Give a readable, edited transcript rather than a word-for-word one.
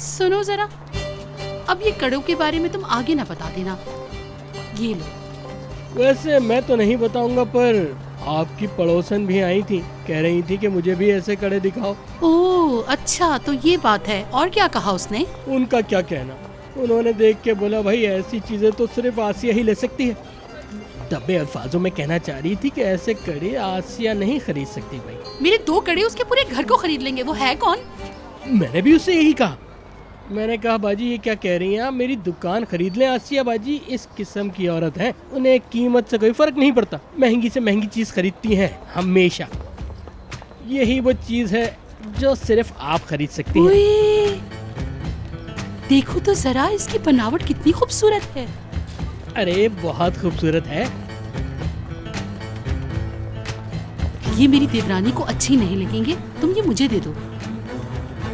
सुनो जरा, अब ये कड़ों के बारे में तुम आगे ना बता देना। ये लो। वैसे मैं तो नहीं बताऊंगा, पर आपकी पड़ोसन भी आई थी, कह रही थी कि मुझे भी ऐसे कड़े दिखाओ। ओह अच्छा, तो ये बात है। और क्या कहा उसने? उनका क्या कहना, उन्होंने देख के बोला भाई ऐसी चीजें तो सिर्फ आसिया ही ले सकती है। दबे अल्फाजों में कहना चाह रही थी कि ऐसे कड़े आसिया नहीं खरीद सकती भाई। मेरे 2 कड़े उसके पूरे घर को खरीद लेंगे। वो है कौन? मैंने भी उससे यही कहा। मैंने कहा बाजी ये क्या कह रही हैं आप, मेरी दुकान खरीद लें। आसिया बाजी इस किस्म की औरत है, उन्हें कीमत से कोई फर्क नहीं पड़ता, महंगी से महंगी चीज खरीदती हैं हमेशा। यही वो चीज है जो सिर्फ आप खरीद सकती हैं। ओए, देखो तो जरा, इसकी बनावट कितनी खूबसूरत है। अरे बहुत खूबसूरत है। ये मेरी देवरानी को अच्छी नहीं लगेंगे, तुम ये मुझे दे दो।